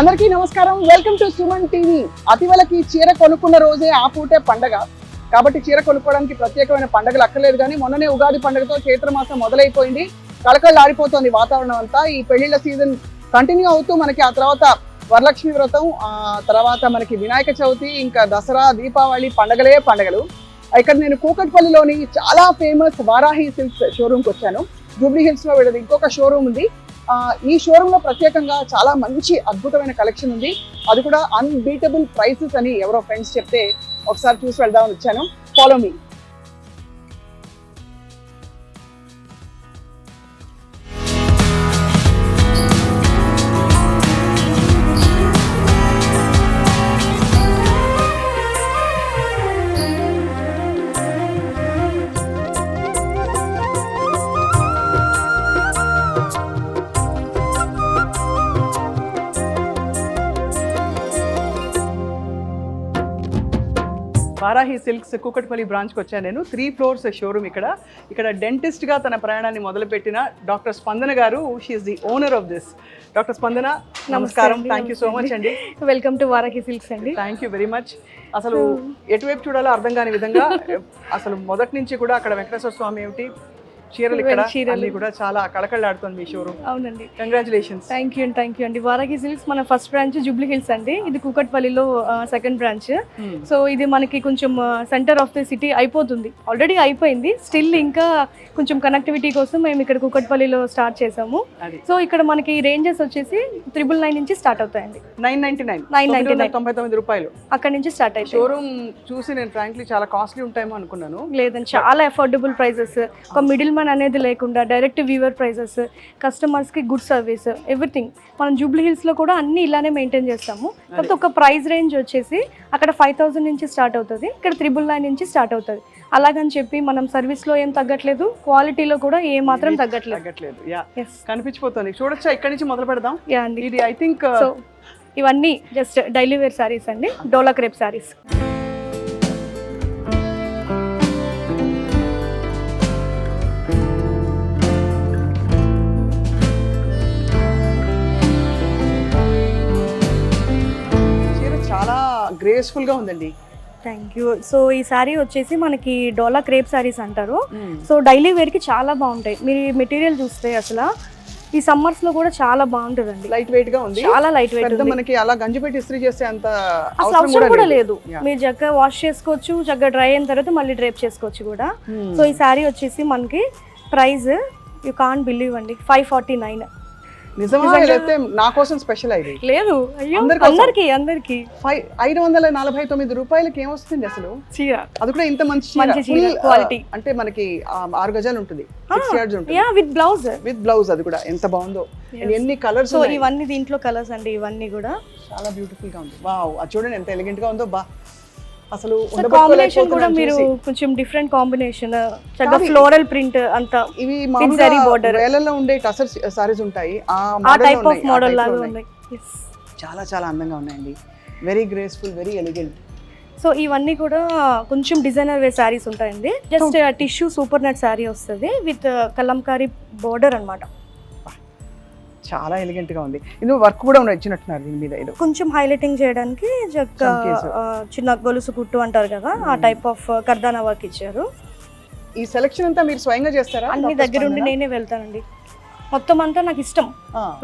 అందరికీ నమస్కారం. Welcome to Suman TV. అతివలకి చీర కొనుక్కున్న రోజే ఆ పూటే పండగ కాబట్టి చీర కొనుక్కోవడానికి ప్రత్యేకమైన పండుగలు అక్కర్లేదు. కానీ మొన్ననే ఉగాది పండుగతో చైత్ర మాసం మొదలైపోయింది. కళకళలాడిపోతుంది వాతావరణం అంతా. ఈ పెళ్లిళ్ళ సీజన్ కంటిన్యూ అవుతూ మనకి ఆ తర్వాత వరలక్ష్మి వ్రతం, ఆ తర్వాత మనకి వినాయక చవితి, ఇంకా దసరా, దీపావళి పండుగలు. ఇక్కడ నేను కూకట్పల్లిలోని చాలా ఫేమస్ వారాహి సిల్క్స్ షోరూమ్కి వచ్చాను. జూబ్లీ హిల్స్ లో వీళ్ళది ఇంకొక షోరూమ్ ఉంది. ఈ షోరూమ్ లో ప్రత్యేకంగా చాలా మంచి అద్భుతమైన కలెక్షన్ ఉంది. అది కూడా అన్బీటబుల్ ప్రైసెస్ అని ఎవరో ఫ్రెండ్స్ చెప్తే ఒకసారి చూసి వెళ్దామని వచ్చాను. Follow me. Varahi silks Kukatpally బ్రాంచ్కి వచ్చాను నేను. 3 floors షోరూమ్. ఇక్కడ డెంటిస్ట్గా తన ప్రయాణాన్ని మొదలుపెట్టిన doctor Spandana garu, she's the owner of this. Doctor Spandana, నమస్కారం. థ్యాంక్ యూ సో మచ్ అండి. వెల్కమ్ టు వారాహి సిల్క్స్ అండి. Thank you very much. అసలు ఎటువైపు చూడాలో అర్థం కాని విధంగా అసలు మొదటి నుంచి కూడా అక్కడ వెంకటేశ్వర స్వామి ఏమిటి, చీరలు ఇక్కడ అన్ని కూడా చాలా కళకళలాడుతుంది మీ షోరూమ్. అవునండి. కంగ్రాచులేషన్స్. థ్యాంక్ యూ అండి. వారాహి సిల్క్స్ మన ఫస్ట్ బ్రాంచ్ జూబ్లీ హిల్స్ అండి. ఇది కూకట్పల్లిలో సెకండ్ బ్రాంచ్. సో ఇది మనకి కొంచెం సెంటర్ ఆఫ్ ది సిటీ అయిపోతుంది, ఆల్రెడీ అయిపోయింది. స్టిల్ ఇంకా కొంచెం కనెక్టివిటీ కోసం మేము ఇక్కడ కూకట్పల్లిలో స్టార్ట్ చేసాము. సో ఇక్కడ మనకి రేంజెస్ వచ్చేసి 999 నుంచి స్టార్ట్ అవుతాయండి. 999 రూపాయలు అక్కడ నుంచి స్టార్ట్ అయ్యి. షోరూమ్ చూసి నేను ఫ్రాంక్లీ చాలా కాస్ట్లీ ఉంటాయేమో అనుకున్నాను. లేదండి, చాలా అఫోర్డబుల్ ప్రైజెస్. ఒక మిడిల్ మ్యాన్ అనేది లేకుండా డైరెక్ట్ వ్యూవర్ ప్రైజెస్, కస్టమర్స్కి గుడ్ సర్వీస్, ఎవ్రీథింగ్. మనం జూబ్లీ హిల్స్లో కూడా అన్ని ఇలానే మెయింటైన్ చేస్తాము. కాకపోతే ఒక ప్రైస్ రేంజ్ వచ్చేసి అక్కడ 5000 నుంచి స్టార్ట్ అవుతుంది, ఇక్కడ 999 నుంచి స్టార్ట్ అవుతుంది. అలాగని చెప్పి మనం సర్వీస్లో ఏం తగ్గట్లేదు, క్వాలిటీలో కూడా ఏ మాత్రం తగ్గట్లేదు. కనిపించిపోతుంది. చూడొచ్చా, ఇక్కడ నుంచి మొదలు పెడదాం. ఇది ఐ థింక్ సో ఇవన్నీ జస్ట్ డైలీ వేర్ సారీస్ అండి, డోలా క్రేప్ సారీస్. చాలా గ్రేస్ఫుల్ గా ఉందండి. Thank you. సో ఈ శారీ వచ్చేసి మనకి డోలా క్రేప్ శారీస్ అంటారు. సో డైలీ వేర్కి చాలా బాగుంటాయి. మీరు మెటీరియల్ చూస్తే అసలు ఈ సమ్మర్స్ లో కూడా చాలా బాగుంటుందండి. లైట్ వెయిట్ గా ఉంది, చాలా లైట్ వెయిట్. మనకి అలా గంజి పెట్టి ఇస్త్రీ చేస్తే అంత అవసరం కూడా లేదు. మీరు చక్కగా వాష్ చేసుకోవచ్చు, చక్కగా డ్రై అయిన తర్వాత మళ్ళీ డ్రైప్ చేసుకోవచ్చు కూడా. సో ఈ శారీ వచ్చేసి మనకి ప్రైస్ యూ కాంట్ బిలీవ్ అండి, 549. నిజమా? అయితే నా కోసం స్పెషల్ అయింది లేదు, అందరికి 549 రూపాయలకి ఏమొస్తుంది అసలు చీర? అది కూడా ఇంత మంచి క్వాలిటీ. అంటే మనకి 6 గజాలు ఉంటుంది, 6 yards ఉంటుంది, విత్ బ్లౌజ్. అది కూడా ఎంత బాగుందో, ఎన్ని కలర్స్. సో ఇవన్నీ దీంట్లో కలర్స్ అండి, ఇవన్నీ కూడా చాలా బ్యూటిఫుల్ గా ఉంది. వావ్, అది చూడండి ఎంత ఎలిగెంట్ గా ఉందో. బా, అసలు కాంబినేషన్ కూడా మీరు కొంచెం డిఫరెంట్ కాంబినేషన్, చక్కగా ఫ్లోరల్ ప్రింట్ అంతా. ఇవి మామూలుగా బోర్డర్ వేలల్లో ఉండే టసర్ సారీస్ ఉంటాయి, ఆ టైప్ ఆఫ్ మోడల్ లాగా ఉన్నాయి. చాలా చాలా అందంగా ఉన్నాయండి. Very graceful, very elegant. So ఇవన్నీ కూడా కొంచెం డిజైనర్ వే సారీస్ ఉంటాయండి. Just tissue super net sorry వస్తుంది విత్ కలంకారీ బోర్డర్ అన్నమాట. చాలా ఎలిగెంట్ గా ఉంది. ఇది వర్క్ కూడా ఇచ్చినట్టున్నారు దీని మీద. ఇది కొంచెం హైలైటింగ్ చేయడానికి చిన్న గొలుసు కుట్టు అంటారు కదా, ఆ టైప్ ఆఫ్ కర్దానా వర్క్ ఇచ్చారు. ఈ సెలెక్షన్ అంతా మీరు స్వయంగా చేస్తారా? అన్ని దగ్గరుండి నేనే వెళ్తానండి. మొత్తం అంతా నాకు ఇష్టం,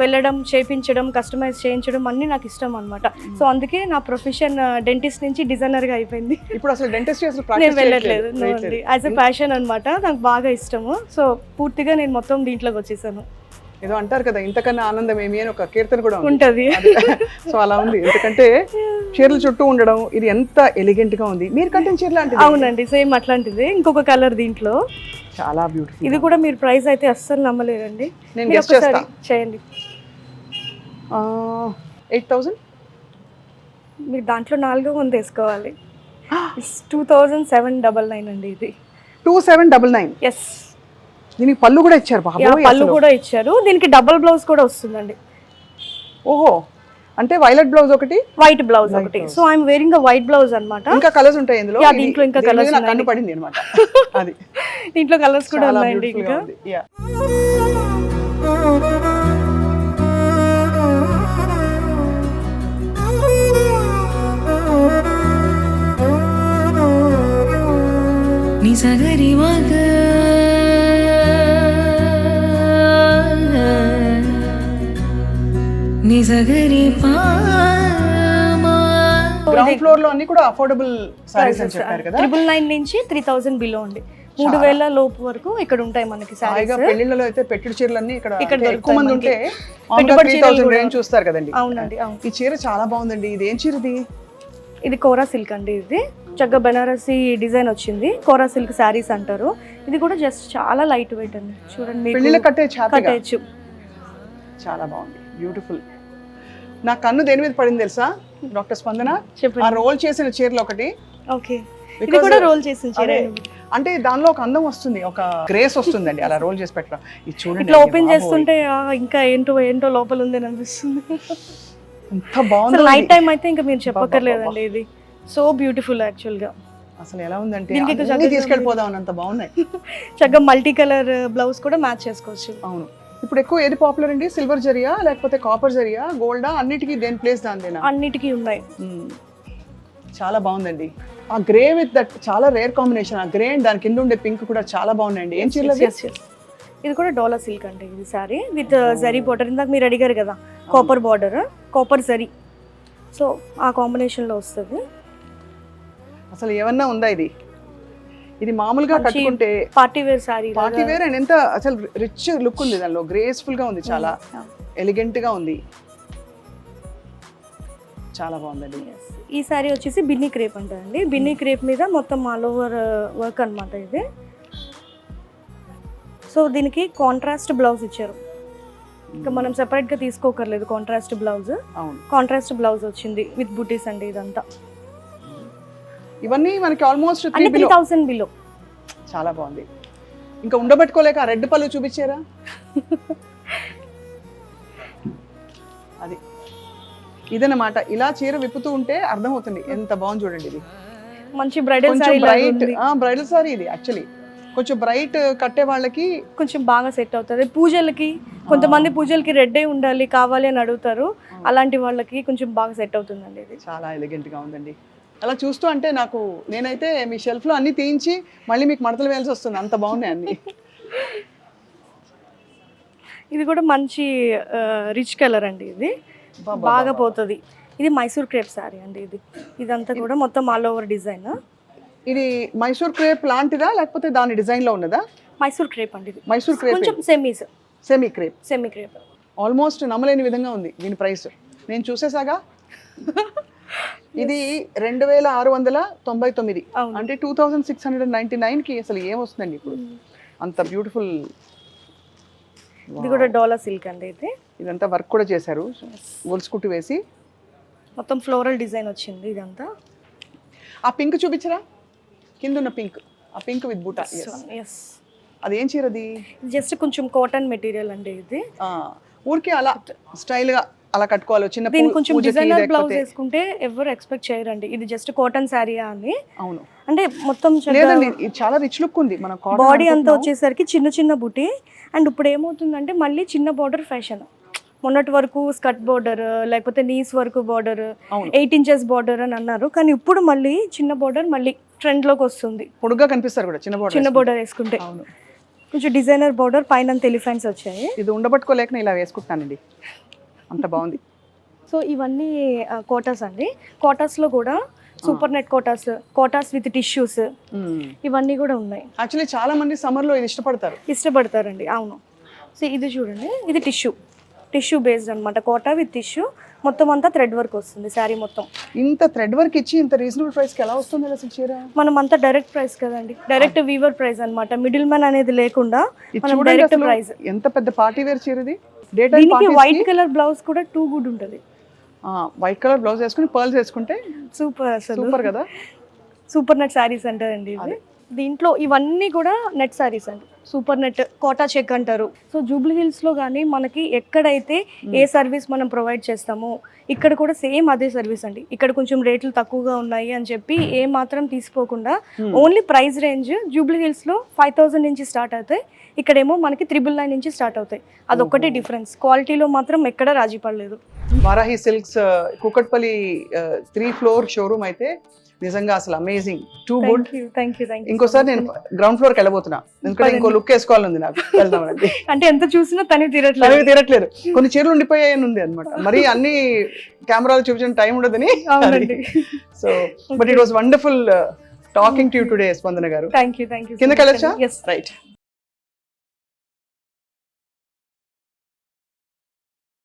వెళ్ళడం, చేయించడం, కస్టమైజ్ చేయించడం అన్ని నాకు ఇష్టం అన్నమాట. సో అందుకే నా ప్రొఫెషన్ డెంటిస్ట్ నుంచి డిజైనర్ గా అయిపోయింది. ఇప్పుడు అసలు డెంటిస్ట్ నేను వెళ్ళట్లేదు, యాజ్ ఎ ప్యాషన్ అన్నమాట. నాకు బాగా ఇష్టము. సో పూర్తిగా నేను మొత్తం దీంట్లోకి వచ్చేసాను. ఏదో అంటారు కదా, ఇంతకన్నా ఆనందం ఏమి అని ఒక కీర్తన కూడా ఉంటది. సో అలా ఉంది. ఎందుకంటే చీరలు చుట్టూ ఉండడం, ఇది ఎంత ఎలిగెంట్ గా ఉంది. మీరు కట్టిన చీర లాంటిది? అవునండి, సేమ్ అట్లాంటిది. ఇంకొక కలర్ దీంట్లో. చాలా బ్యూటిఫుల్. ఇది కూడా మీరు ప్రైస్ అయితే అస్సలు నమ్మలేరండి. నేను గెస్ చేస్తా, చేయండి. 8000. మీరు దాంట్లో 4 వంద వేసుకోవాలి. 2799 అండి ఇది. 2799. ఎస్. దీనికి పళ్ళు కూడా ఇచ్చారు. పళ్ళు కూడా ఇచ్చారు. దీనికి డబుల్ బ్లౌజ్ కూడా వస్తుందండి. ఓహో, అంటే వైలెట్ బ్లౌజ్ ఒకటి, వైట్ బ్లౌజ్ ఒకటి. So I'm wearing a white blouse అన్నమాట. ఇంకా కలర్స్ ఉంటాయి ఇందులో? దీంట్లో ఇంకా కలర్స్ కన్ను పడింది అన్నమాట. అది దీంట్లో కలర్స్ కూడా ఉన్నాయండి. ఇంకా మగ నిజగరి గ్రౌండ్ ఫ్లోర్ లో అన్ని కూడా అఫోర్డబుల్ సారీస్ అని చెప్పారు కదా. 999 నుంచి 3000 బిలో అండి. 3000 లోపు వరకు ఇక్కడ ఉంటాయి మనకి హాయిగా సారీస్. పెళ్లిళ్ళలో అయితే పెట్టుడు చీరలన్నీ ఇక్కడ ఇక్కడ ఎక్కువ మంది ఉంటే పెట్టుబడి 3000 రేంజ్ చూస్తారు కదండి. అవునండి, అవును. ఈ చీర చాలా బాగుందండి. ఇది ఏం చీర ఇది? ఇది కోరా సిల్క్ అండి. ఇది చక్కగా బెనారసి డిజైన్ వచ్చింది. కోరా సిల్క్ శారీస్ అంటారు. ఇది కూడా జస్ట్ చాలా లైట్ వెయిట్ అండి. చూడండి, మీకు పెళ్లిళ్ళ కట్టేయచ్చు. చాలా బాగుంది, బ్యూటిఫుల్. నా కన్ను దేని మీద పడింది తెలుసా డాక్టర్ స్పందన? చెప్పండి. ఆ రోల్ చేసిన చీరలు ఒకటి. ఓకే, ఇది కూడా రోల్ చేసిన చీర. అంటే దానిలో ఒక అందం వస్తుంది, ఒక గ్రేస్ వస్తుందండి అలా రోల్ చేసి పెట్టడం. ఇది చూడండి, ఇట్లా ఓపెన్ చేస్తుంటే ఇంకా ఏంటో లోపల ఉంది అని అనిపిస్తుంది. ఎంత బాగుంది. నైట్ టైం అయితే ఇంకా మీరు చెప్పక్కర్లేదండి. ఇది సో బ్యూటిఫుల్ యాక్చువల్ గా. అసలు ఎలా ఉందంటే అన్ని తీసుకెళ్ళిపోదాం అన్నంత బాగున్నాయి. చక్కగా మల్టీ కలర్ బ్లౌజ్ కూడా మ్యాచ్ చేసుకోవచ్చు. అవును. ఇప్పుడు ఎక్కువ ఏది పాపులర్ అండి? సిల్వర్ జరియా లేకపోతే కాపర్ జరియా, గోల్డా? అన్నిటికీ దేని ప్లేస్ దానిదేనా? అన్నిటికీ ఉన్నాయి. చాలా బాగుందండి. ఆ గ్రే విత్ దట్ చాలా రేర్ కాంబినేషన్. ఆ గ్రే అండ్ దాని కింద ఉండే పింక్ కూడా చాలా బాగున్నాయండి. ఏం చీరలు? ఇది కూడా డోలా సిల్క్ అండి. ఇది సారీ విత్ జరీ బార్డర్. ఇందాక మీరు అడిగారు కదా, copper border, copper zari. So ఆ కాంబినేషన్ లో వస్తుంది. అసలు ఏమన్నా ఉందా ఇది? ఇది మామూలుగా కట్టుకుంటే party wear sari. Party wear and ఎంత అసలు రిచ్ లుక్ ఉంది దానిలో. గ్రేస్ఫుల్ గా ఉంది, చాలా ఎలిగెంట్ గా ఉంది, చాలా బాగుందండి. ఈ సారీ వచ్చేసి బిన్నీ క్రేప్ అంటారండి. బిన్నీ క్రేప్ మీద మొత్తం ఆల్ ఓవర్ వర్క్ అనమాట ఇది. సో దీనికి కాంట్రాస్ట్ బ్లౌజ్ ఇచ్చారు. ఇంకా మనం సెపరేట్ గా తీసుకోకర్లేదు. Contrast blouse. అవును, కాంట్రాస్ట్ బ్లౌజ్ వచ్చింది విత్ బుటీస్ అండి. ఇదంతా ఇవన్నీ మనకి ఆల్మోస్ట్ 3000 బిలో. చాలా బాగుంది. ఇంకా ఉండబెట్టుకోలేక రెడ్ పళ్ళు చూపించారా? అది ఇదన్నమాట. ఇలా చీర విప్పుతూ ఉంటే అర్థమవుతుంది ఎంత బాగుంది. చూడండి, ఇది మంచి బ్రైడల్ కొంచెం బ్రైట్ బ్రైడల్ సారీ. ఇది యాక్చువల్లీ కొంచెం బ్రైట్ కట్టే వాళ్ళకి కొంచెం బాగా సెట్ అవుతుంది. పూజలకి కొంతమంది పూజలకి రెడ్ ఉండాలి కావాలి అని అడుగుతారు. అలాంటి వాళ్ళకి కొంచెం బాగా సెట్ అవుతుందండి. ఇది చాలా ఎలిగెంట్ గా ఉందండి. అలా చూస్తూ అంటే నాకు, నేనైతే మీ షెల్ఫ్ లో అన్ని తీయించి మళ్ళీ మీకు మడతలు వేయాల్సి వస్తుంది, అంత బాగున్నాయి అన్ని. ఇది కూడా మంచి రిచ్ కలర్ అండి. ఇది బాగా పోతుంది. ఇది మైసూర్ క్రేప్ సారీ అండి. ఇదంతా కూడా మొత్తం ఆల్ ఓవర్ డిజైన్. ఇది మైసూర్ క్రేప్ లాంటిదా లేకపోతే దాని డిజైన్ లో ఉన్నదా? మైసూర్ క్రేప్ అండి. ఇది మైసూర్ క్రేప్ కొంచెం semi crepe. Semi crepe almost నమ్మలేని విధంగా ఉంది దీని ప్రైస్. నేను చూసేసాగా. ఇది 2699, అంటే 2699 కి అసలు ఏమొస్తుందండి ఇప్పుడు? అంత బ్యూటిఫుల్. ఇది కూడా డోలా సిల్క్ అండి. ఇదంతా వర్క్ కూడా చేశారు, గొలుసు కుట్టు వేసి మొత్తం ఫ్లోరల్ డిజైన్ వచ్చింది. ఇదంతా ఆ పింక్ చూపించరా, కింద ఉన్న పింక్, ఆ పింక్ విత్ బూటా. అది ఏం చీరది? జస్ట్ కొంచెం కాటన్ మెటీరియల్ అండి. ఇది ఊరికే అలా స్టైల్ గా అలా కట్టుకోవాలి. చిన్న దీనికి కొంచెం డిజైనర్ బ్లౌజ్ వేసుకుంటే ఎవరు ఎక్స్పెక్ట్ చేయరండి ఇది జస్ట్ కాటన్ శారీ అని. అవును, అంటే మొత్తం చాలా రిచ్ లుక్ ఉంది. మన బాడీ అంతా వచ్చేసరికి చిన్న చిన్న బుటీ. అండ్ ఇప్పుడు ఏమవుతుందంటే మళ్ళీ చిన్న బార్డర్ ఫ్యాషన్. మొన్నటి వరకు స్కర్ట్ బార్డర్ లేకపోతే నీస్ వరకు బార్డర్, 8 inches బార్డర్ అని అన్నారు. కానీ ఇప్పుడు మళ్ళీ చిన్న బార్డర్ మళ్ళీ ట్రెండ్ లోకి వస్తుంది. పొడుగ్గా కనిపిస్తారు కూడా చిన్న బార్డర్ వేసుకుంటే. అవును, కొంచెం డిజైనర్ బార్డర్, పైన ఎలిఫెంట్స్ వచ్చాయి. ఇది ఉండబట్టుకోలేక ఇలా వేసుకుంటానండి, అంత బాగుంది. సో ఇవన్నీ కోటాస్ అండి. కోటాస్లో కూడా super net Kotas with tissues, ఇవన్నీ కూడా ఉన్నాయి. యాక్చువల్లీ చాలా మంది సమ్మర్లో ఇది ఇష్టపడతారండి. అవును. సో ఇది చూడండి, ఇది టిష్యూ బేస్డ్ అనమాట. కోటా విత్ టిష్యూ, మొత్తం అంతా థ్రెడ్ వర్క్ వస్తుంది శారీ మొత్తం. ఇంత థ్రెడ్ వర్క్ ఇచ్చి ఇంత రీజనబుల్ ప్రైస్ కి ఎలా వస్తుంది అసలు చీర? మనం అంతా డైరెక్ట్ ప్రైస్ కదండి, డైరెక్ట్ వీవర్ ప్రైస్ అన్నమాట. మిడిల్ మ్యాన్ అనేది లేకుండా మనం డైరెక్ట్ ప్రైస్. ఎంత పెద్ద పార్టీ వేర్ చీర ఇది. దీనికి వైట్ కలర్ బ్లౌజ్ కూడా టూ గుడ్ ఉంటుంది. వైట్ కలర్ బ్లౌజ్ వేసుకుని పర్ల్స్ వేసుకుంటే సూపర్ కదా. సూపర్ నెట్ శారీస్ అంటారండి ఇది. దీంట్లో ఇవన్నీ కూడా నెట్ శారీస్ అండి. సూపర్ నెట్ కోటా చెక్ అంటారు. సో జూబ్లీ హిల్స్ లో కానీ మనకి ఎక్కడైతే ఏ సర్వీస్ మనం ప్రొవైడ్ చేస్తామో ఇక్కడ కూడా సేమ్ అదే సర్వీస్ అండి. ఇక్కడ కొంచెం రేట్లు తక్కువగా ఉన్నాయి అని చెప్పి ఏ మాత్రం తీసుకోకుండా only price range Jubilee hills లో 5000 నుంచి స్టార్ట్ అవుతాయి. ఇక్కడేమో మనకి 999 నుంచి స్టార్ట్ అవుతాయి. అదొక్కటే డిఫరెన్స్. క్వాలిటీలో మాత్రం ఎక్కడ రాజీ పడలేదు. Varahi silks Kukatpally 3 floor showroom అయితే నిజంగా అసలు amazing, too good. Thank you. ఇంకోసారి నేను గ్రౌండ్ ఫ్లోర్కి వెళ్ళబోతున్నా, ఎందుకంటే ఇంకో లుక్ వేసుకోవాలని నాకు. వెళ్దామండి. అంటే ఎంత చూసినా తనివి తీరట్లేదు. కొన్ని చీరలు ఉండిపోయాయని ఉంది అనమాట, మరి అన్ని కెమెరాలు చూపించిన టైం ఉండదని. So but it was wonderful talking to you today స్పందన గారు. Thank you. కిందకి వెళ్ళొచ్చా? ఎస్. రైట్.